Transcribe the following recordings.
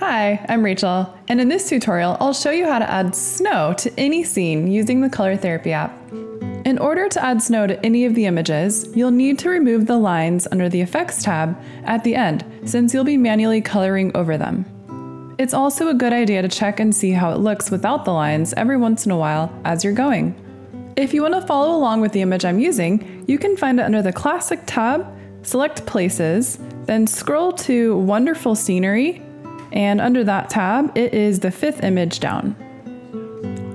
Hi, I'm Rachel, and in this tutorial, I'll show you how to add snow to any scene using the Color Therapy app. In order to add snow to any of the images, you'll need to remove the lines under the Effects tab at the end, since you'll be manually coloring over them. It's also a good idea to check and see how it looks without the lines every once in a while as you're going. If you want to follow along with the image I'm using, you can find it under the Classic tab, select Places, then scroll to Wonderful Scenery, and under that tab, it is the 5th image down.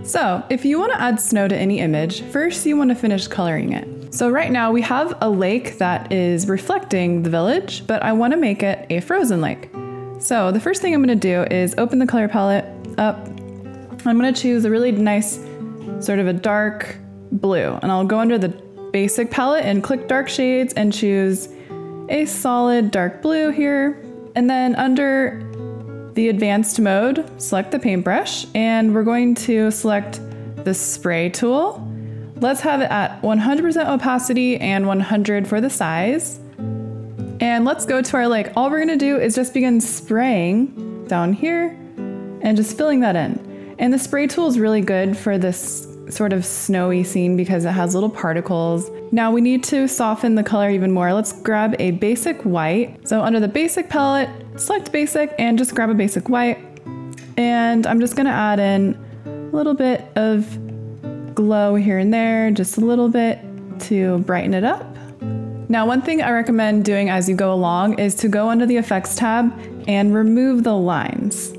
So, if you want to add snow to any image, first you want to finish coloring it. So right now we have a lake that is reflecting the village, but I want to make it a frozen lake. So the first thing I'm going to do is open the color palette up. I'm going to choose a really nice, sort of a dark blue, and I'll go under the basic palette and click dark shades and choose a solid dark blue here. And then under the advanced mode, select the paintbrush, and we're going to select the spray tool. Let's have it at 100% opacity and 100 for the size. And let's go to our lake. All we're gonna do is just begin spraying down here and just filling that in. And the spray tool is really good for this sort of snowy scene because it has little particles. Now we need to soften the color even more. Let's grab a basic white. So under the basic palette, select basic and just grab a basic white. And I'm just gonna add in a little bit of glow here and there, just a little bit to brighten it up. Now, one thing I recommend doing as you go along is to go under the Effects tab and remove the lines.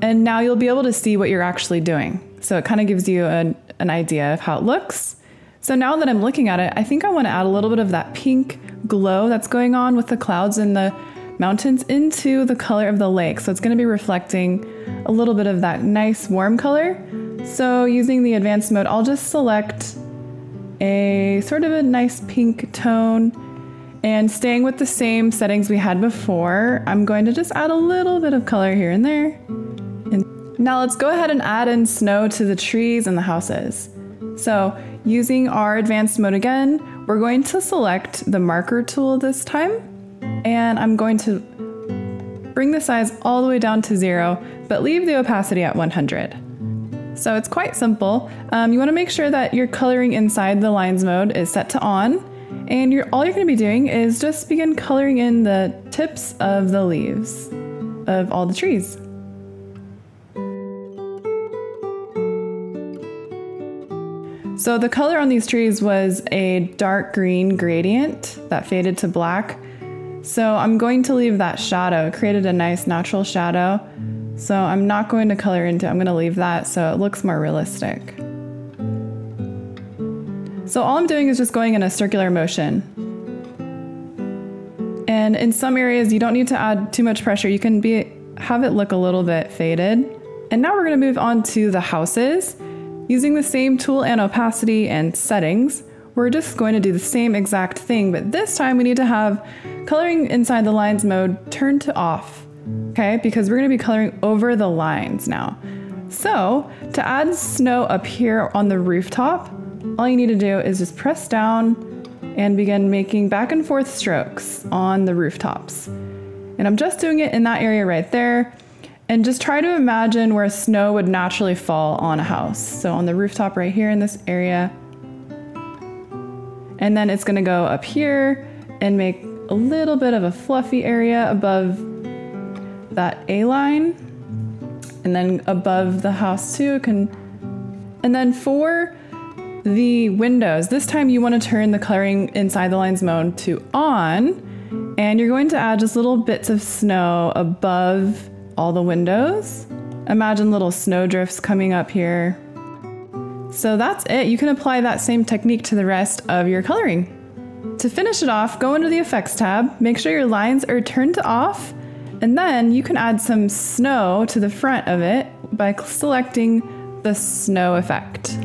And now you'll be able to see what you're actually doing. So it kind of gives you an idea of how it looks. So now that I'm looking at it, I think I want to add a little bit of that pink glow that's going on with the clouds and the mountains into the color of the lake. So it's going to be reflecting a little bit of that nice warm color. So using the advanced mode, I'll just select a sort of a nice pink tone, and staying with the same settings we had before, I'm going to just add a little bit of color here and there. And now let's go ahead and add in snow to the trees and the houses. So using our advanced mode again, we're going to select the marker tool this time, and I'm going to bring the size all the way down to 0, but leave the opacity at 100. So it's quite simple. You want to make sure that your coloring inside the lines mode is set to on, and all you're going to be doing is just begin coloring in the tips of the leaves of all the trees. So the color on these trees was a dark green gradient that faded to black. So I'm going to leave that shadow. It created a nice natural shadow. So I'm not going to color into it. I'm going to leave that so it looks more realistic. So all I'm doing is just going in a circular motion. And in some areas you don't need to add too much pressure. You can have it look a little bit faded. And now we're going to move on to the houses. Using the same tool and opacity and settings, we're just going to do the same exact thing, but this time we need to have coloring inside the lines mode turned to off. Okay, because we're going to be coloring over the lines now. So to add snow up here on the rooftop, all you need to do is just press down and begin making back and forth strokes on the rooftops. And I'm just doing it in that area right there. And just try to imagine where snow would naturally fall on a house. So on the rooftop right here in this area. And then it's going to go up here and make a little bit of a fluffy area above that A line, and then above the house too. And then for the windows, this time you want to turn the coloring inside the lines mode to on, and you're going to add just little bits of snow above all the windows. Imagine little snow drifts coming up here. So that's it. You can apply that same technique to the rest of your coloring. To finish it off, go into the Effects tab, make sure your lines are turned to off, and then you can add some snow to the front of it by selecting the snow effect.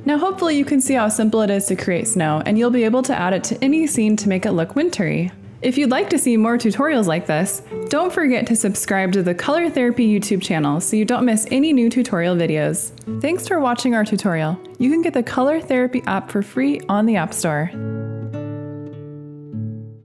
Now hopefully you can see how simple it is to create snow, and you'll be able to add it to any scene to make it look wintry. If you'd like to see more tutorials like this, don't forget to subscribe to the Color Therapy YouTube channel so you don't miss any new tutorial videos. Thanks for watching our tutorial. You can get the Color Therapy app for free on the App Store.